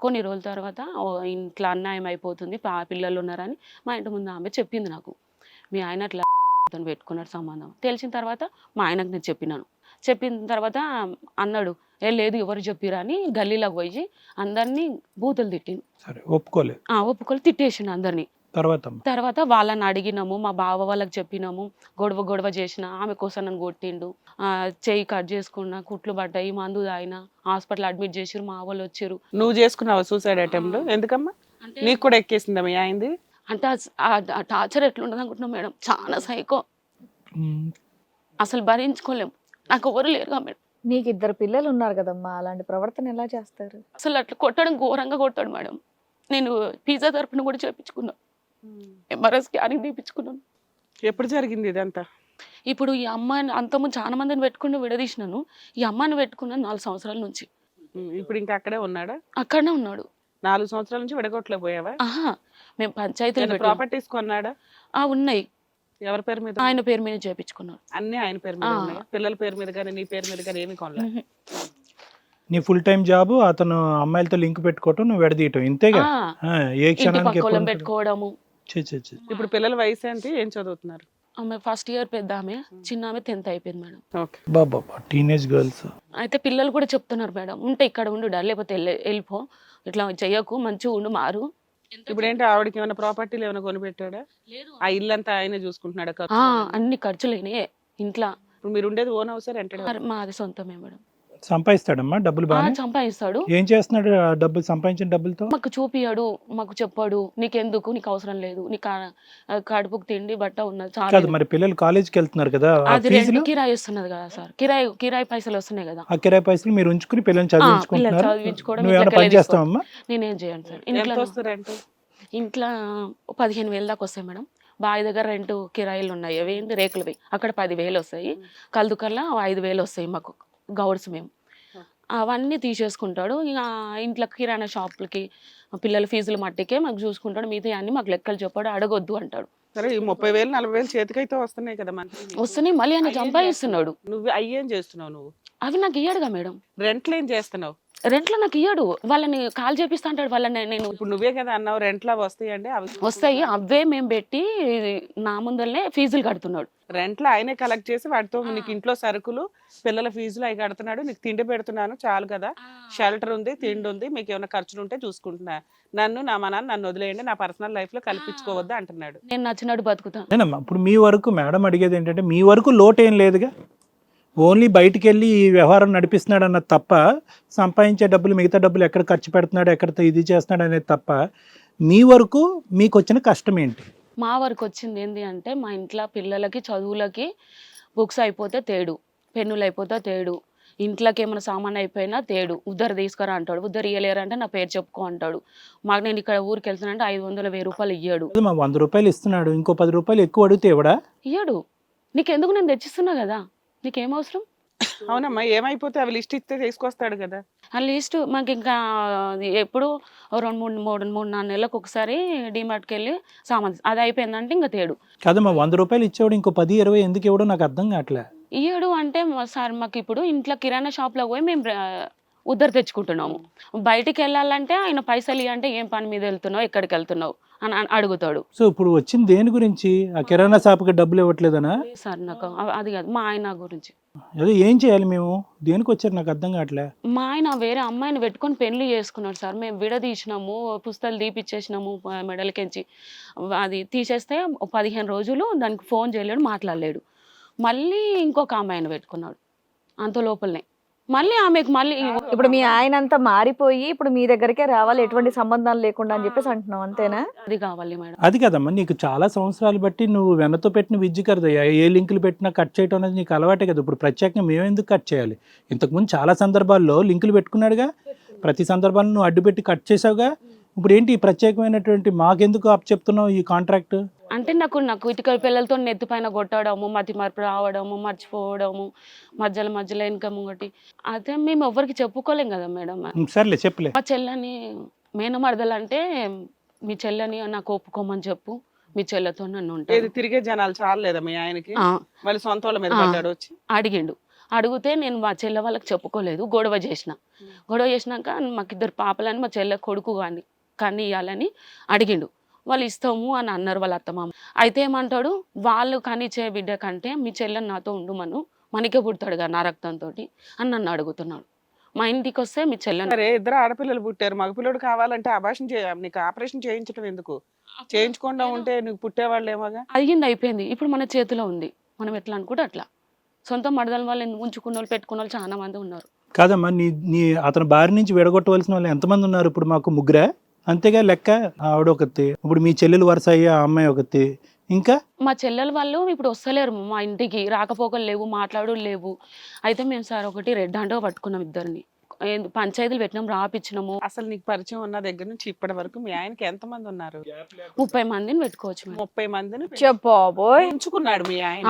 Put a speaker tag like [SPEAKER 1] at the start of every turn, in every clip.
[SPEAKER 1] కొన్ని రోజుల తర్వాత ఇంట్లో అన్యాయం అయిపోతుంది, పిల్లలు ఉన్నారని మా ఇంటి ముందు ఆమె చెప్పింది నాకు. మీ ఆయన అట్లా తను పెట్టుకున్నాడు సంబంధం. తెలిసిన తర్వాత మా ఆయనకు నేను చెప్పినాను. చెప్పిన తర్వాత అన్నాడు, ఏ లేదు ఎవరు చెప్పిరా అని గల్లీలోకి పోయి అందరినీ బూతులు తిట్టిండు.
[SPEAKER 2] సరే ఒప్పుకోలేదు.
[SPEAKER 1] ఒప్పుకొని తిట్టేసిండు అందరినీ. తర్వాత వాళ్ళని అడిగినాము, మా బావ వాళ్ళకి చెప్పినాము, గొడవ చేసిన ఆమె కోసం నన్ను కొట్టిండు, చెయ్యి కట్ చేసుకున్నా, కుట్లు పడ్డాయి, మందు తాగిన, హాస్పిటల్ అడ్మిట్ చేసిరు, మా వాళ్ళు వచ్చారు.
[SPEAKER 3] నువ్వు చేసుకున్నావా సూసైడ్ అటెంప్ట్? ఎందుకమ్మా? నీకు కూడా ఎక్కేసిందా మీ ఆయనది?
[SPEAKER 1] అంటే ఆ టార్చర్ ఎట్లుండదు అనుకుంటున్నాం మేడం, చాలా సైకో, అసలు భరించుకోలేం. నాకు ఎవరు లేరుగా మేడం.
[SPEAKER 4] నీకు 2 పిల్లలు ఉన్నారు కదమ్మా, అలాంటి ప్రవర్తన ఎలా చేస్తారు?
[SPEAKER 1] అసలు అట్లా కొట్టడం ఘోరంగా కొట్టాడు మేడం. నేను పిజ్జా తరపున కూడా చేయించుకున్నా, ఎంఆర్ఐ స్కానింగ్ తీపించుకున్నాను.
[SPEAKER 3] ఎప్పుడు జరిగింది ఇదంతా?
[SPEAKER 1] ఇప్పుడు ఈ అమ్మాయిని అంతకుముందు చాలా మందిని పెట్టుకుని విడదీసినాను, ఈ అమ్మాయిని పెట్టుకున్నాను 4 సంవత్సరాల నుంచి.
[SPEAKER 3] ఇప్పుడు ఇంకా అక్కడే ఉన్నాడా?
[SPEAKER 1] అక్కడనే ఉన్నాడు.
[SPEAKER 3] 4 సంవత్సరాల నుంచి విడగొట్టలేకపోయావా?
[SPEAKER 1] మేము పంచాయతీలు
[SPEAKER 3] ప్రాపర్టీస్ కొన్నాడా?
[SPEAKER 1] ఉన్నాయి.
[SPEAKER 3] ఎవరి పేరు మీద?
[SPEAKER 1] ఆయన పేరు మీద చేయించుకున్నాడు.
[SPEAKER 3] అన్ని ఆయన పేరు మీద ఉన్నాయా? పిల్లల పేరు మీద కానీ నీ పేరు మీద కానీ ఏమి కొనలేదు?
[SPEAKER 2] నీ ఫుల్ టైం జాబ్ అతను అమ్మాయిలతో లింక్ పెట్టుకోవటం, నువ్వు విడదీయటం, ఇంతేగా? ఏ క్షణానికి
[SPEAKER 1] పెట్టుకోవడము.
[SPEAKER 3] ఇప్పుడు పిల్లల వయసు ఏంటి, ఏం చదువుతున్నారు?
[SPEAKER 1] ఆమె ఫస్ట్ ఇయర్ పెద్ద ఆమె, చిన్న ఆమె 10th అయిపోయింది మేడం.
[SPEAKER 2] బాబా టీనేజ్ గర్ల్స్.
[SPEAKER 1] అయితే పిల్లలు కూడా చెప్తున్నారు మేడం, ఉంటే ఇక్కడ ఉండు, లేకపోతే వెళ్ళిపో, ఇట్లా చెయ్యకు, మంచిగా ఉండు, మారు.
[SPEAKER 3] ఇప్పుడు ఏంటి, ఆవిడకి ఏమైనా ప్రాపర్టీలు ఏమైనా కొనిపెట్టాడా? ఆ ఇల్లంతా ఆయనే చూసుకుంటున్నాడా?
[SPEAKER 1] అన్ని ఖర్చులేనే ఇంట్లో.
[SPEAKER 3] ఇప్పుడు మీరు ఉండేది ఓన్ హౌస్, రెంటెడ్?
[SPEAKER 1] మాది సొంతమే మేడం.
[SPEAKER 2] సంపాదిస్తాడమ్మా డబ్బులు బాగా?
[SPEAKER 1] సంపాదిస్తాడు.
[SPEAKER 2] ఏం చేస్తున్నాడు ఆ డబ్బులు, సంపాదించిన డబ్బులతో?
[SPEAKER 1] మాకు చూపియాడు, మాకు చెప్పాడు, నీకెందుకు, నీకు అవసరం లేదు, నీకు కడుపుకు తిండి బట్ట ఉన్నది
[SPEAKER 2] చాలు. మరి పిల్లలు కాలేజీకి వెళ్తున్నారు కదా,
[SPEAKER 1] అది కిరాయి వస్తున్నది కదా సార్, కిరాయి పైసలు వస్తున్నాయి కదా,
[SPEAKER 2] ఆ కిరాయి పైసలు మీరు ఉంచుకుని పిల్లల్ని చదివించుకుంటున్నారు. పని చేస్తావమ్మా?
[SPEAKER 1] నేనేం చేయను సార్. ఇంట్లో 15,000 దాకా వస్తాయి మేడం. బావి దగ్గర రెంట్ కిరాయిలు ఉన్నాయి, అవి ఏంటి రేకులవి, అక్కడ 10,000 వస్తాయి. కల్దుకల్లా 5,000 వస్తాయి మాకు గౌడ్స్ మేము. అవన్నీ తీసేసుకుంటాడు. ఇక ఇంట్లో కిరాణా షాపులకి, పిల్లల ఫీజుల మట్టికే మాకు చూసుకుంటాడు, మిగతా అన్ని మాకు లెక్కలు చెప్పాడు, అడగొద్దు అంటాడు.
[SPEAKER 3] సరే, 30,000 40,000 చేతికైతే వస్తున్నాయి కదా,
[SPEAKER 1] వస్తున్నాయి. మళ్ళీ ఆయన సంపాదిస్తున్నాడు.
[SPEAKER 3] నువ్వు అయ్యేం చేస్తున్నావు? నువ్వు
[SPEAKER 1] అవి నాకు ఇయ్యాడుగా మేడం.
[SPEAKER 3] రెంట్లు ఏం చేస్తున్నావు?
[SPEAKER 1] రెంట్లో నాకు ఇయ్యాడు, వాళ్ళని కాల్ చేపిస్తా అంటాడు వాళ్ళని. నేను
[SPEAKER 3] ఇప్పుడు నువ్వే కదా అన్నావు రెంట్లో వస్తాయి అంటే,
[SPEAKER 1] వస్తాయి, అవే మేము పెట్టి నా ముందరనే ఫీజులు కడుతున్నాడు.
[SPEAKER 3] రెంట్లో ఆయనే కలెక్ట్ చేసి వాటితో నీకు ఇంట్లో సరుకులు, పిల్లల ఫీజులు అవి కడుతున్నాడు. నీకు తిండి పెడుతున్నాను చాలు కదా, షెల్టర్ ఉంది, తిండి ఉంది, మీకు ఏమైనా ఖర్చులు ఉంటే చూసుకుంటున్నా, నా మనాన్ని నన్ను వదిలేయండి, నా పర్సనల్ లైఫ్ లో కల్పించుకోవద్దు అంటున్నాడు.
[SPEAKER 1] నేను నచ్చినట్టు బతుకుతాను.
[SPEAKER 2] ఇప్పుడు మీ వరకు మేడం అడిగేది ఏంటంటే, మీ వరకు లోటు ఏం లేదుగా, ఓన్లీ బయటికి వెళ్ళి ఈ వ్యవహారం నడిపిస్తున్నాడు అన్నది తప్ప, సంపాదించే డబ్బులు మిగతా డబ్బులు ఎక్కడ ఖర్చు పెడుతున్నాడు, ఎక్కడ ఇది చేస్తున్నాడు అనేది తప్ప, మీ వరకు మీకు వచ్చిన కష్టం ఏంటి?
[SPEAKER 1] మా వరకు వచ్చింది ఏంటి అంటే, మా ఇంట్లో పిల్లలకి చదువులకి బుక్స్ అయిపోతే తేడు, పెన్నులు అయిపోతే తేడు, ఇంట్లోకి ఏమైనా సామాన్ అయిపోయినా తేడు, ఉద్దరు తీసుకురా అంటాడు, ఉద్దరు ఇయ్యలేరంటే నా పేరు చెప్పుకో అంటాడు. మాకు నేను ఇక్కడ ఊరికి వెళ్తానంటే 500 1000 రూపాయలు ఇయ్యాడు.
[SPEAKER 2] 100 రూపాయలు ఇస్తున్నాడు, ఇంకో 10 రూపాయలు ఎక్కువ అడిగితే ఇవ్వడా?
[SPEAKER 1] ఇయ్యాడు. నీకెందుకు, నేను తెచ్చిస్తున్నా కదా, నీకేం అవసరం?
[SPEAKER 3] అవునమ్మా, ఏమైపోతే అవి లిస్ట్ ఇస్తే తీసుకొస్తాడు కదా.
[SPEAKER 1] ఆ లిస్టు మాకు ఇంకా ఎప్పుడు 2-3 నెలలకు ఒకసారి డిమార్ట్కి వెళ్ళి సామాన్, అది అయిపోయిందంటే ఇంకా తేడు.
[SPEAKER 2] కాదమ్మా, 100 రూపాయలు ఇచ్చేవాడు ఇంకో 10-20 ఎందుకు ఇవ్వడం నాకు అర్థం కావట్లే.
[SPEAKER 1] ఇయ్యడు అంటే సార్, మాకు ఇప్పుడు ఇంట్లో కిరాణా షాప్లో పోయి మేము ఉద్దరు తెచ్చుకుంటున్నాము, బయటికి వెళ్ళాలంటే ఆయన పైసలు ఇవ్వంటే ఏం పని మీద వెళ్తున్నావు, ఎక్కడికి వెళ్తున్నావు అని అడుగుతాడు.
[SPEAKER 2] సో ఇప్పుడు వచ్చింది దేని గురించి? ఆ కిరాణా షాప్కి డబ్బులు ఇవ్వట్లేదనా?
[SPEAKER 1] సార్ నాకు అది కాదు, మా ఆయన గురించి.
[SPEAKER 2] అదే ఏం చేయాలి మేము, దేనికి వచ్చారు నాకు అర్థం కావట్లే.
[SPEAKER 1] మా ఆయన వేరే అమ్మాయిని పెట్టుకొని పెళ్లి చేసుకున్నాడు సార్. మేము విడదీసినాము, పుస్తకాలు తీపిచ్చేసినాము మెడలకించి, అది తీసేస్తే 15 రోజులు దానికి ఫోన్ చేయలేడు, మాట్లాడలేడు. మళ్ళీ ఇంకొక అమ్మాయిని పెట్టుకున్నాడు అంత లోపలనే. మళ్ళీ ఆమెకు మళ్ళీ
[SPEAKER 4] ఇప్పుడు మీ ఆయన అంతా మారిపోయి ఇప్పుడు మీ దగ్గరికే రావాలి, ఎటువంటి సంబంధాలు లేకుండా అని చెప్పేసి అంటున్నావు, అంతేనా?
[SPEAKER 1] అది కావాలి మేడం.
[SPEAKER 2] అది కదమ్మా, నీకు చాలా సంవత్సరాలు బట్టి నువ్వు వెనతో పెట్టిన విద్య కదయ్యా, ఏ లింకులు పెట్టినా కట్ చేయడం అనేది నీకు అలవాటే కదా. ఇప్పుడు ప్రత్యేకంగా మేము ఎందుకు కట్ చేయాలి? ఇంతకుముందు చాలా సందర్భాల్లో లింకులు పెట్టుకున్నాడుగా, ప్రతి సందర్భాన్ని నువ్వు అడ్డుపెట్టి కట్ చేసావుగా. ఇప్పుడు ఏంటి ప్రత్యేకమైనటువంటి మాకెందుకు అప్ చెప్తున్నావు ఈ కాంట్రాక్ట్?
[SPEAKER 1] అంటే నాకు ఇటుకల పిల్లలతో నెత్తి పైన కొట్టడము, మతి మార్పు రావడము, మర్చిపోవడము, మధ్యలో ఇన్కమ్ ఒకటి, అదే మేము ఎవరికి చెప్పుకోలేం కదా మేడం.
[SPEAKER 2] సర్లే చెప్పలే.
[SPEAKER 1] మా చెల్లని మేనమరదలు అంటే, మీ చెల్లని నాకు ఒప్పుకోమని చెప్పు, మీ చెల్లెతో నన్ను ఉంటాను.
[SPEAKER 3] తిరిగే జనాలు చాలేదా మీ ఆయనకి? మళ్ళీ సొంత వాళ్ళ మీద పడ్డాడు వచ్చి
[SPEAKER 1] అడిగిండు. అడిగితే నేను మా చెల్లె వాళ్ళకి చెప్పుకోలేదు, గొడవ చేసినాక మాకు 2 పాపలని మా చెల్లె కొడుకు కానీ ఇవ్వాలని అడిగిండు. వాళ్ళు ఇస్తాము అని అన్నారు వాళ్ళ అత్తమామ. అయితే ఏమంటాడు, వాళ్ళు కనిచ్చే బిడ్డ కంటే మీ చెల్లెని నాతో ఉండుమను, మనకే పుడతాడుగా నా రక్తంతో అని నన్ను అడుగుతున్నాడు. మా ఇంటికి వస్తే మీ చెల్లెని
[SPEAKER 3] సరే 2 ఆడపిల్లలు పుట్టారు, మగపిల్లడు కావాలంటే నీకు ఆపరేషన్ చేయించడం ఎందుకు? చేయించకుండా ఉంటే నీకు పుట్టేవాళ్ళు ఏమోగా.
[SPEAKER 1] అయ్యింది, అయిపోయింది. ఇప్పుడు మన చేతిలో ఉంది, మనం ఎట్లా అనుకుంటే అట్లా. సొంత మడదల వాళ్ళు ఉంచుకున్న వాళ్ళు పెట్టుకున్న వాళ్ళు చాలా మంది ఉన్నారు.
[SPEAKER 2] కాదమ్మా, నీ అతని బారి నుంచి విడగొట్టవలసిన వాళ్ళు ఎంతమంది ఉన్నారు? ఇప్పుడు మాకు 3 అంతేగా లెక్క. ఆవిడ ఒకటి, ఇప్పుడు మీ చెల్లెలు వరుస అయ్యే ఆ అమ్మాయి ఒకటి, ఇంకా
[SPEAKER 1] మా చెల్లెల వాళ్ళు ఇప్పుడు వస్తలేరు మా ఇంటికి, రాకపోకలు లేవు, మాట్లాడు లేవు. అయితే మేము సార్ ఒకటి రెడ్ హ్యాండ్గా పట్టుకున్నాం, 2ని పంచాయతీలు పెట్టినాం, రాపిచ్చినాము.
[SPEAKER 3] అసలు నీకు పరిచయం ఉన్న దగ్గర నుంచి ఇప్పటి వరకు మీ ఆయనకి ఎంతమంది ఉన్నారు?
[SPEAKER 1] 30 మందిని పెట్టుకోవచ్చు మేడం.
[SPEAKER 3] 30 మందిని
[SPEAKER 4] చెప్పబోయ్
[SPEAKER 3] ఉంచుకున్నాడు మీ ఆయన.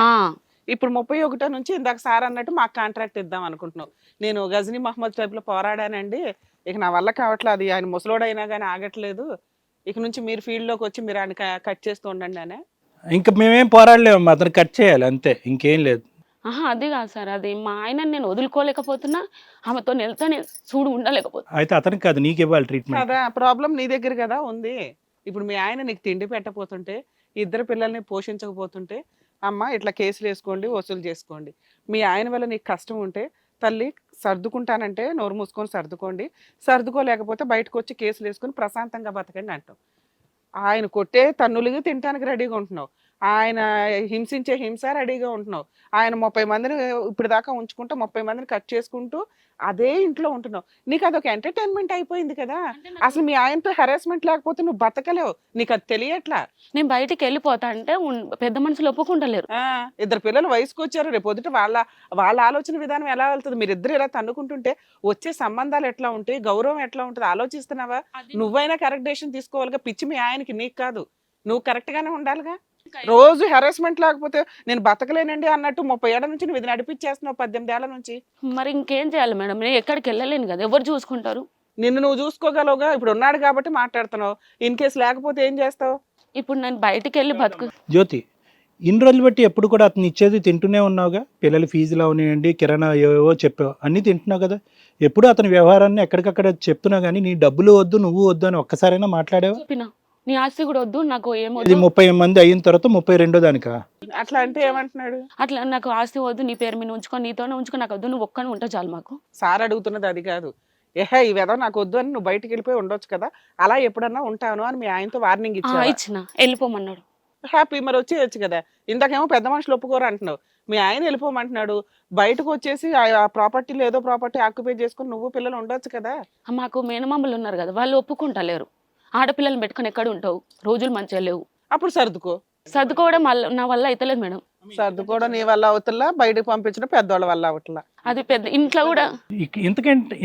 [SPEAKER 3] ఇప్పుడు 31 నుంచి ఇందాక సార్ అన్నట్టు మాకు కాంట్రాక్ట్ ఇద్దాం అనుకుంటున్నాం. నేను గజనీ మహమ్మద్ టైప్ లో పోరాడానండి, ఇక నా వల్ల కావట్లేదు, అది ఆయన ముసలోడైనా కానీ ఆగట్లేదు, ఇక నుంచి మీరు ఫీల్డ్ లోకి వచ్చి మీరు ఆయన కట్ చేస్తూ ఉండండి అనే.
[SPEAKER 2] ఇంకా మేమేం పోరాడలేము, అతను కట్ చేయాలి అంతే, ఇంకేం లేదు.
[SPEAKER 1] అది కాదు సార్, అది మా ఆయన నేను వదులుకోలేకపోతున్నా, ఆమెతో వెళ్తా నేను చూడు ఉండలేకపోతున్నా.
[SPEAKER 2] అయితే అతనికి కాదు, నీకు ఇవ్వాలి ట్రీట్మెంట్.
[SPEAKER 3] కదా ప్రాబ్లం నీ దగ్గర కదా ఉంది. ఇప్పుడు మీ ఆయన నీకు తిండి పెట్టపోతుంటే, 2 పిల్లల్ని పోషించకపోతుంటే, అమ్మ ఇట్లా కేసులు వేసుకోండి, వసూలు చేసుకోండి. మీ ఆయన వల్ల నీకు కష్టం ఉంటే, తల్లి సర్దుకుంటానంటే నోరు మూసుకొని సర్దుకోండి, సర్దుకోలేకపోతే బయటకు వచ్చి కేసులు వేసుకొని ప్రశాంతంగా బతకండి అంటాం. ఆయన కొట్టే తన్నులుగా తినడానికి రెడీగా ఉంటున్నావు, ఆయన హింసించే హింస రెడీగా ఉంటున్నావు, ఆయన 30 మందిని ఇప్పుడు దాకా ఉంచుకుంటూ 30 మందిని కట్ చేసుకుంటూ అదే ఇంట్లో ఉంటున్నావు. నీకు అదొక ఎంటర్టైన్మెంట్ అయిపోయింది కదా. అసలు మీ ఆయనతో హెరాస్మెంట్ లేకపోతే నువ్వు బతకలేవు, నీకు అది తెలియట్లా.
[SPEAKER 1] నేను బయటికి వెళ్ళిపోతా అంటే పెద్ద మనుషులు ఒప్పుకుంటలేరు.
[SPEAKER 3] 2 పిల్లలు వయసుకు వచ్చారు, రేపు పొద్దుట వాళ్ళ ఆలోచన విధానం ఎలా వెళ్తుంది? మీరిద్దరు ఇలా తన్నుకుంటుంటే వచ్చే సంబంధాలు ఎట్లా ఉంటాయి, గౌరవం ఎట్లా ఉంటుంది ఆలోచిస్తున్నావా? నువ్వైనా కరెక్ట్ డెసిషన్ తీసుకోవాలిగా, పిచ్చి మీ ఆయనకి నీకు కాదు, నువ్వు కరెక్ట్ గానే ఉండాలిగా. రోజు హెరాస్మెంట్ లేకపోతే నేను బతకలేనండి అన్నట్టు 30 ఏళ్ల నుంచి నువ్వు ఇది నడిపించేస్తున్నావు, 18 ఏళ్ల నుంచి.
[SPEAKER 1] మరి ఇంకేం చేయాలి మేడం, నేను ఎక్కడికి వెళ్ళలేను కదా, ఎవరు చూసుకుంటారు?
[SPEAKER 3] నిన్ను నువ్వు చూసుకోగలవుగా, ఇప్పుడు ఉన్నాడు కాబట్టి మాట్లాడుతున్నావు, ఇన్ కేసు లేకపోతే ఏం చేస్తావు?
[SPEAKER 1] ఇప్పుడు నేను బయటికి వెళ్ళి బతుకు.
[SPEAKER 2] జ్యోతి, ఇన్ని రోజులు బట్టి ఎప్పుడు కూడా అతను ఇచ్చేది తింటూనే ఉన్నావుగా, పిల్లల ఫీజులు అవనివ్వండి, కిరాణా ఏవో చెప్పావు, అన్నీ తింటున్నావు కదా. ఎప్పుడు అతని వ్యవహారాన్ని ఎక్కడికక్కడ చెప్తున్నావు, కానీ నీ డబ్బులు వద్దు, నువ్వు వద్దు అని ఒక్కసారైనా మాట్లాడావు?
[SPEAKER 1] చెప్పినా నీ ఆస్తి కూడా వద్దు, నాకు ఏమో.
[SPEAKER 2] ఇది 30 మంది అయిన తర్వాత 32వ దానికా?
[SPEAKER 3] అట్లా అంటే ఏమంటున్నాడు?
[SPEAKER 1] అట్లా నాకు ఆస్తి వద్దు, నీ పేరు మీద ఉంచుకో, నీతోనే ఉంచుకో, నాకు వద్దు, నువ్వు ఒక్కనే ఉంటా చాలు మాకు.
[SPEAKER 3] సార్ అడుగుతున్నది అది కాదు, ఈ వెధవ నాకు వద్దు అని నువ్వు బయటికి వెళ్ళిపోయి ఉండొచ్చు కదా, అలా ఎప్పుడన్నా ఉంటాను అని మీ ఆయనతో వార్నింగ్
[SPEAKER 1] ఇచ్చిన వెళ్ళిపోమన్నాడు.
[SPEAKER 3] హ్యాపీ, మరి వచ్చేయచ్చు కదా. ఇందాకేమో పెద్ద మనుషులు ఒప్పుకోరు అంటున్నావు, మీ ఆయన వెళ్ళిపోమంటున్నాడు, బయటకు వచ్చేసి ఆ ప్రాపర్టీలో ఏదో ప్రాపర్టీ ఆక్యుపై చేసుకుని నువ్వు పిల్లలు ఉండొచ్చు కదా.
[SPEAKER 1] మాకు మేనమామలు ఉన్నారు కదా, వాళ్ళు ఒప్పుకుంటలేరు. ఆడపిల్లలు పెట్టుకుని ఎక్కడ ఉంటావు, రోజులు మంచిగా లేవు.
[SPEAKER 3] అప్పుడు
[SPEAKER 1] సర్దుకోవడం నా వల్ల అయితలేదు మేడం.
[SPEAKER 3] సర్దుకోవడం నీ వల్ల అవుతున్నా, బయటకు పంపించడం పెద్దవాళ్ళ వల్ల అవట్లా.
[SPEAKER 1] అది పెద్ద ఇంట్లో కూడా.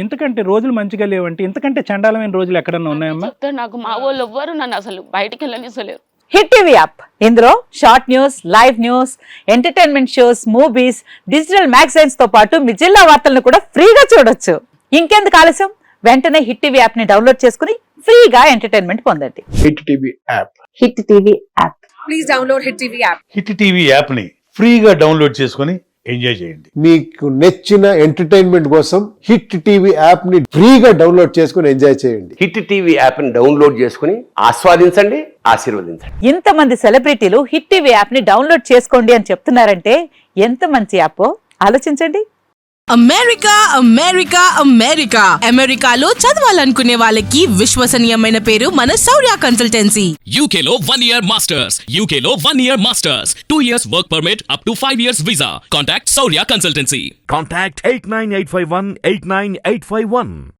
[SPEAKER 2] ఇంతకంటే రోజులు మంచిగా లేవంటే ఇంతకంటే చండాలమైన రోజులు ఎక్కడన్నా ఉన్నాయమ్మా?
[SPEAKER 1] నాకు మా వాళ్ళు ఎవ్వరు నన్ను అసలు బయటికి వెళ్ళనిస్తలేరు.
[SPEAKER 5] హిట్ టీవీ యాప్, ఇందులో short news, live news, entertainment shows, movies, digital magazines తో పాటు మీ జిల్లా వార్తలను కూడా ఫ్రీగా చూడొచ్చు. ఇంకెందుకు ఆలస్యం, వెంటనే హిట్ టీవీ యాప్ ని డౌన్లోడ్ చేసుకుని ఫ్రీగా ఎంటర్టైన్మెంట్ పొందండి.
[SPEAKER 6] Hit TV app.
[SPEAKER 5] Hit TV app.
[SPEAKER 7] Please download hit TV app.
[SPEAKER 6] Hit TV app ని ఫ్రీగా డౌన్లోడ్ చేసుకుని ఎంజాయ్ చేయండి.
[SPEAKER 8] మీకు నచ్చిన ఎంటర్టైన్మెంట్ కోసం హిట్ టీవీ యాప్ ని ఫ్రీగా డౌన్లోడ్ చేసుకుని ఎంజాయ్ చేయండి.
[SPEAKER 9] హిట్ టీవీ యాప్ ని డౌన్లోడ్ చేసుకుని ఆస్వాదించండి, ఆశీర్వదించండి.
[SPEAKER 5] ఇంతమంది సెలబ్రిటీలు హిట్ టీవీ యాప్ ని డౌన్లోడ్ చేసుకోండి అని చెప్తున్నారంటే ఎంత మంచి యాప్ ఆలోచించండి.
[SPEAKER 7] అమెరికా అమెరికా అమెరికా అమెరికాలో చదవాలనుకునే వాళ్ళకి విశ్వసనీయమైన పేరు మన శౌర్య కన్సల్టెన్సీ.
[SPEAKER 10] UK లో 1 year masters. UK లో 1 year masters. 2 years work permit up to 5 years visa. Contact Saurya Consultancy.
[SPEAKER 11] Contact 89851 89851.